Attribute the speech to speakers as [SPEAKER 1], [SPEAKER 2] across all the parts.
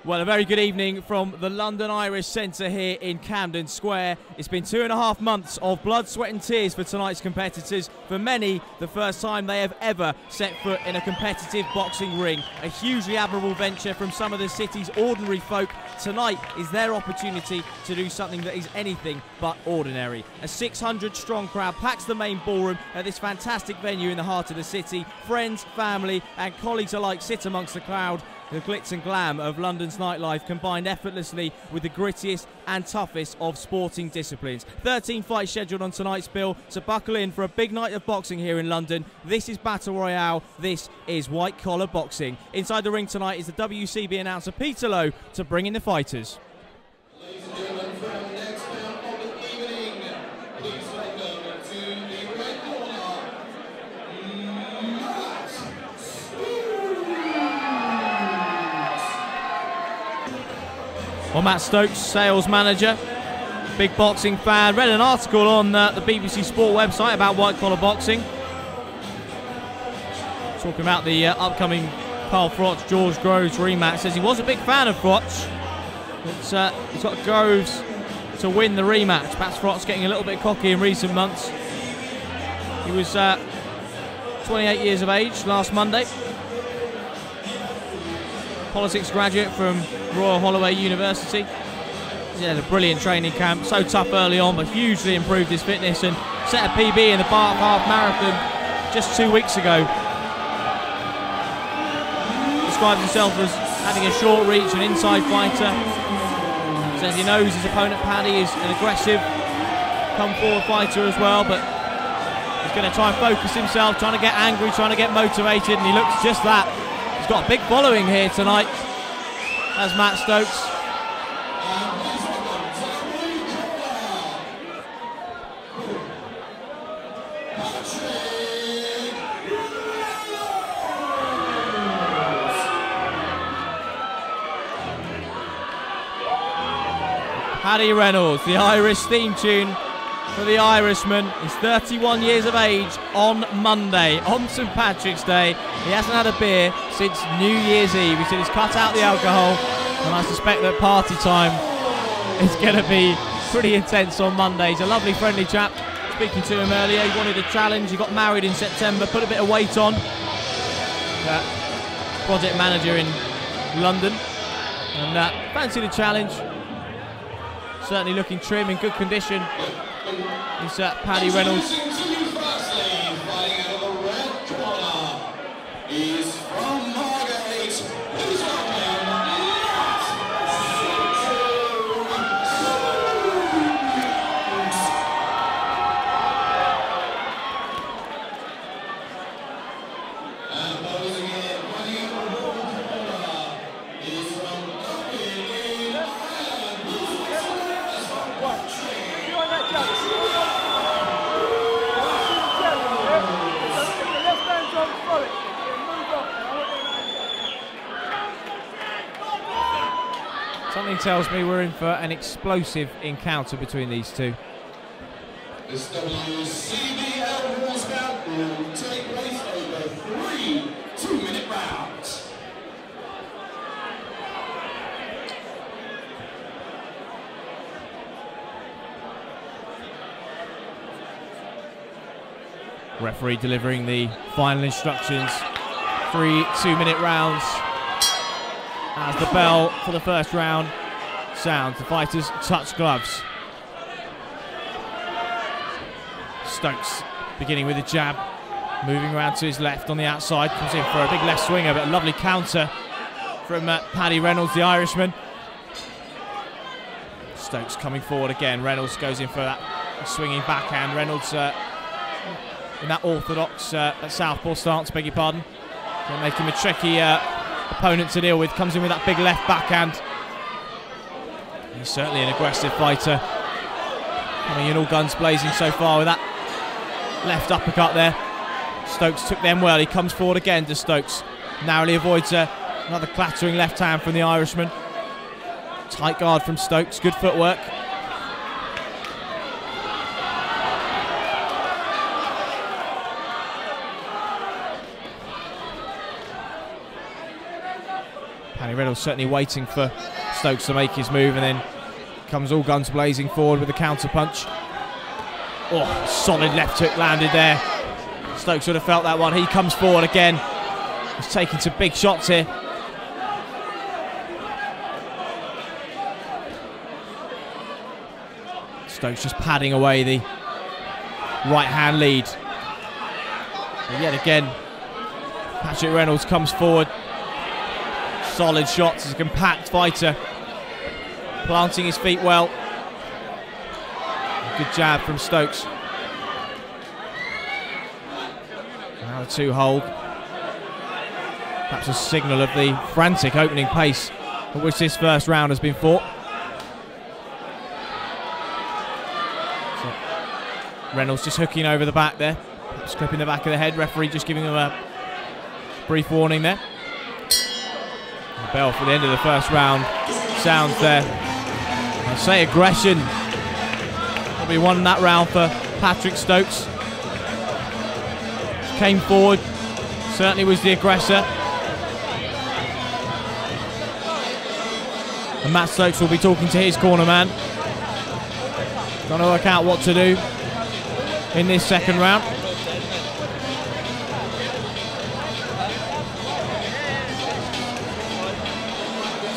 [SPEAKER 1] Well, a very good evening from the London Irish Centre here in Camden Square. It's been 2.5 months of blood, sweat and tears for tonight's competitors. For many, the first time they have ever set foot in a competitive boxing ring. A hugely admirable venture from some of the city's ordinary folk. Tonight is their opportunity to do something that is anything but ordinary. A 600-strong crowd packs the main ballroom at this fantastic venue in the heart of the city. Friends, family and colleagues alike sit amongst the crowd. The glitz and glam of London's nightlife combined effortlessly with the grittiest and toughest of sporting disciplines. 13 fights scheduled on tonight's bill, so buckle in for a big night of boxing here in London. This is Battle Royale, this is White Collar Boxing. Inside the ring tonight is the WCB announcer Peter Lowe to bring in the fighters.
[SPEAKER 2] Ladies and gentlemen, for our next bout of the evening, please welcome to the red corner,
[SPEAKER 1] Well, Matt Stokes, sales manager, big boxing fan, read an article on the BBC Sport website about white collar boxing, talking about the upcoming Carl Froch George Groves rematch. Says he was a big fan of Froch, but he's got Groves to win the rematch. Perhaps Froch getting a little bit cocky in recent months. He was 28 years of age last Monday. Politics graduate from Royal Holloway University. He had a brilliant training camp, so tough early on, but hugely improved his fitness and set a PB in the Bath Half Marathon just 2 weeks ago. Describes himself as having a short reach, an inside fighter. Says he knows his opponent Paddy is an aggressive, come forward fighter as well, but he's going to try and focus himself, trying to get angry, trying to get motivated, and he looks just that. He's got a big following here tonight, as Matt Stokes. Paddy Reynolds, the Irish theme tune for the Irishman. He's 31 years of age on Monday, on St Patrick's Day. He hasn't had a beer since New Year's Eve. He said he's cut out the alcohol, and I suspect that party time is going to be pretty intense on Monday. He's a lovely, friendly chap. Speaking to him earlier, he wanted a challenge. He got married in September, put a bit of weight on. Project manager in London, and fancied a challenge. Certainly looking trim, in good condition. Is Paddy Reynolds. Something tells me we're in for an explosive encounter between these two.
[SPEAKER 2] This WCBL rules bout will take place over 3 2-minute rounds.
[SPEAKER 1] Referee delivering the final instructions. 3 2-minute rounds. As the bell for the first round sounds, the fighters touch gloves. Stokes beginning with a jab, moving around to his left on the outside, comes in for a big left swinger, but a lovely counter from Paddy Reynolds, the Irishman. Stokes coming forward again. Reynolds goes in for that swinging backhand. Reynolds in that orthodox southpaw stance, beg your pardon. Gonna make him a tricky opponent to deal with. Comes in with that big left backhand. He's certainly an aggressive fighter, coming in all guns blazing so far with that left uppercut there. Stokes took them well. He comes forward again to Stokes, narrowly avoids another clattering left hand from the Irishman. Tight guard from Stokes, good footwork. Paddy Reynolds Reynolds certainly waiting for Stokes to make his move, and then comes all guns blazing forward with a counter punch. Oh, solid left hook landed there. Stokes would have felt that one. He comes forward again. He's taking some big shots here. Stokes just padding away the right hand lead. And yet again, Patrick Reynolds comes forward. Solid shots, he's a compact fighter. Planting his feet well. Good jab from Stokes. Now the 2 hold. Perhaps a signal of the frantic opening pace at which this first round has been fought. So Reynolds just hooking over the back there. Perhaps clipping the back of the head. Referee just giving him a brief warning there. The bell for the end of the first round sounds there. I say aggression. Probably won that round for Patrick Stokes. Came forward, certainly was the aggressor. And Matt Stokes will be talking to his corner man. Trying to work out what to do in this second round.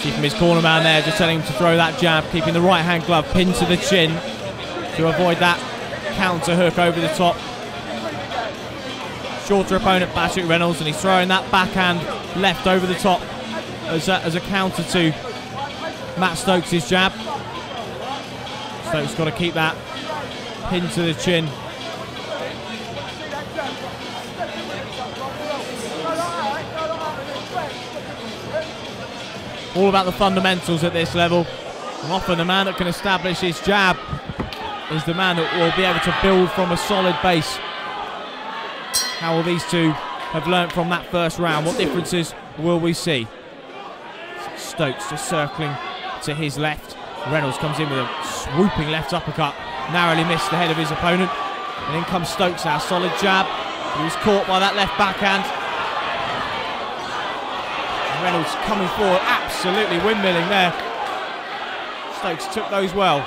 [SPEAKER 1] From his corner man there, just telling him to throw that jab, keeping the right hand glove pinned to the chin to avoid that counter hook over the top. Shorter opponent Patrick Reynolds, and he's throwing that backhand left over the top as a counter to Matt Stokes' jab. Stokes got to keep that pinned to the chin. All about the fundamentals at this level. And often the man that can establish his jab is the man that will be able to build from a solid base. How will these two have learnt from that first round? What differences will we see? Stokes just circling to his left. Reynolds comes in with a swooping left uppercut. Narrowly missed the head of his opponent. And in comes Stokes now. Solid jab. He was caught by that left backhand. Reynolds coming forward, absolutely windmilling there. Stokes took those well.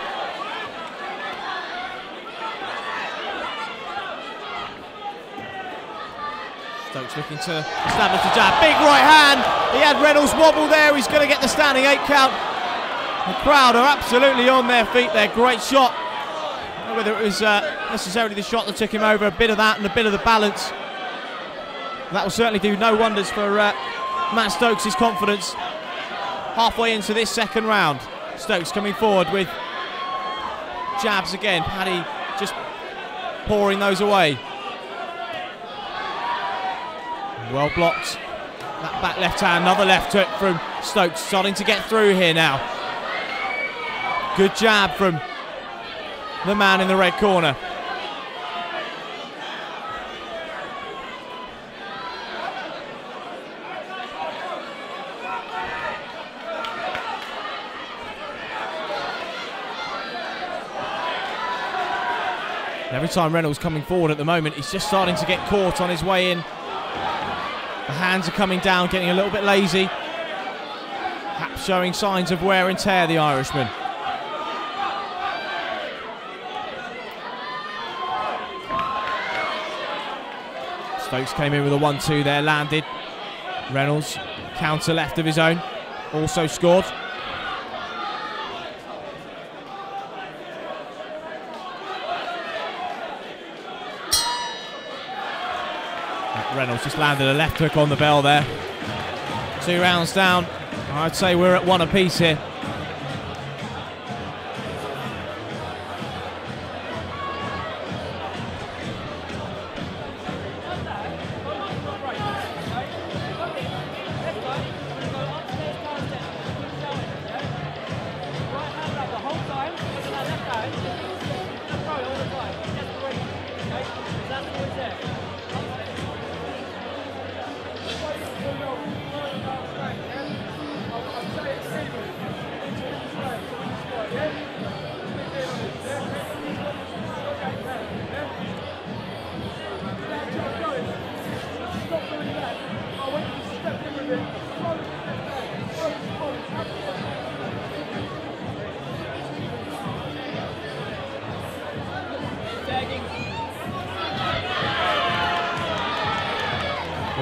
[SPEAKER 1] Stokes looking to establish the jab. Big right hand. He had Reynolds wobble there. He's going to get the standing 8 count. The crowd are absolutely on their feet there. Great shot. I don't know whether it was necessarily the shot that took him over. A bit of that and a bit of the balance. That will certainly do no wonders for Matt Stokes' confidence. Halfway into this second round, Stokes coming forward with jabs again. Paddy just pouring those away. Well blocked. That back left hand, another left hook from Stokes, starting to get through here now. Good jab from the man in the red corner. Every time Reynolds coming forward at the moment, he's just starting to get caught on his way in. The hands are coming down, getting a little bit lazy. Perhaps showing signs of wear and tear, the Irishman. Stokes came in with a 1-2 there, landed. Reynolds, counter left of his own, also scored. Reynolds just landed a left hook on the bell there. 2 rounds down. I'd say we're at 1 apiece here.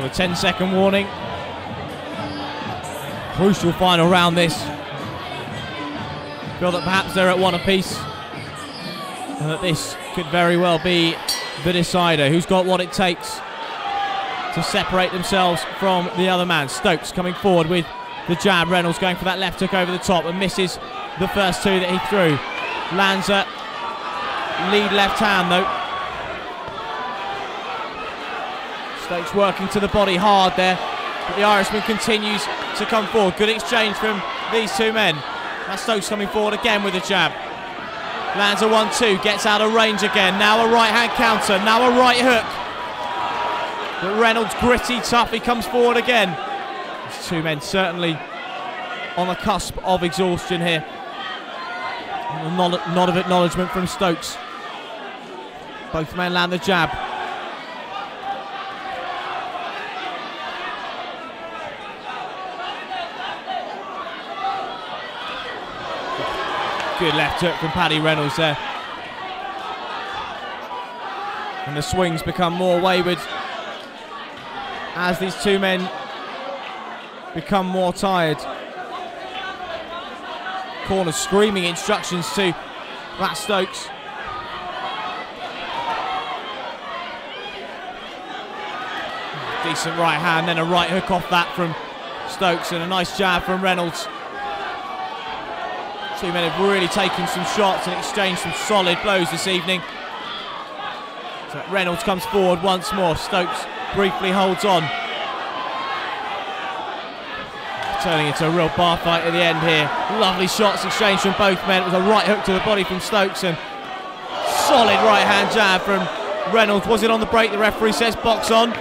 [SPEAKER 1] a 10-second warning. Crucial final round this. Feel that perhaps they're at one apiece, and that this could very well be the decider. Who's got what it takes to separate themselves from the other man? Stokes coming forward with the jab. Reynolds going for that left hook over the top and misses the first two that he threw. Lands a lead left hand though. Stokes working to the body hard there, but the Irishman continues to come forward. Good exchange from these two men. That's Stokes coming forward again with a jab. Lands a 1-2, gets out of range again. Now a right hand counter, now a right hook. But Reynolds, gritty, tough, he comes forward again. These two men certainly on the cusp of exhaustion here. And a nod of acknowledgement from Stokes. Both men land the jab. Good left hook from Paddy Reynolds there. And the swings become more wayward as these two men become more tired. Corner screaming instructions to Matt Stokes. Decent right hand, then a right hook off that from Stokes, and a nice jab from Reynolds. Two men have really taken some shots and exchanged some solid blows this evening. So Reynolds comes forward once more. Stokes briefly holds on. Turning into a real bar fight at the end here. Lovely shots exchanged from both men. It was a right hook to the body from Stokes and solid right hand jab from Reynolds. Was it on the break? The referee says box on.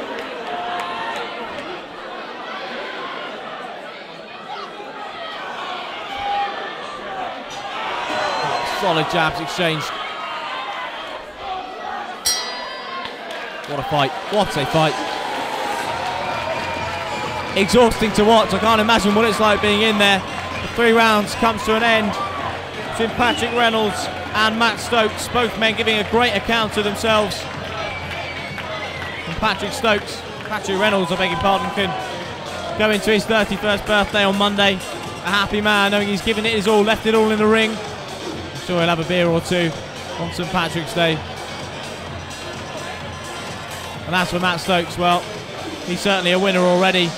[SPEAKER 1] Solid jabs exchanged. What a fight. What a fight. Exhausting to watch. I can't imagine what it's like being in there. The 3 rounds comes to an end between Patrick Reynolds and Matt Stokes. Both men giving a great account of themselves. And Patrick Reynolds, I beg your pardon, can go into his 31st birthday on Monday. A happy man, knowing he's given it his all, left it all in the ring. I'm sure he'll have a beer or two on St Patrick's Day. And as for Matt Stokes, well, he's certainly a winner already.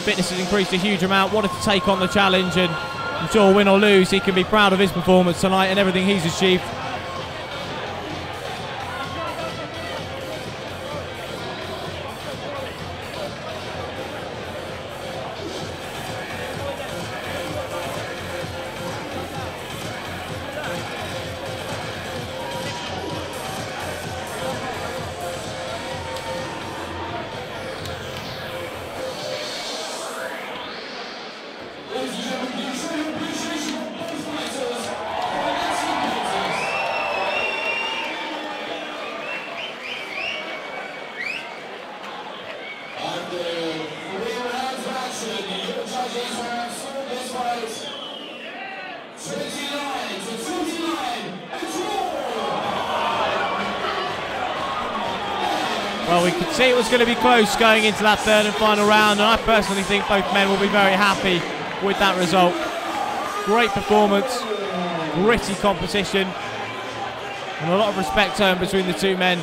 [SPEAKER 1] Fitness has increased a huge amount, wanted to take on the challenge, and I'm sure win or lose, he can be proud of his performance tonight and everything he's achieved. Well, we could see it was going to be close going into that third and final round, and I personally think both men will be very happy with that result. Great performance, gritty competition, and a lot of respect earned between the two men.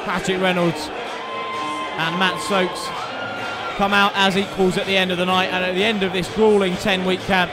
[SPEAKER 1] Patrick Reynolds and Matt Stokes come out as equals at the end of the night, and at the end of this gruelling 10-week camp,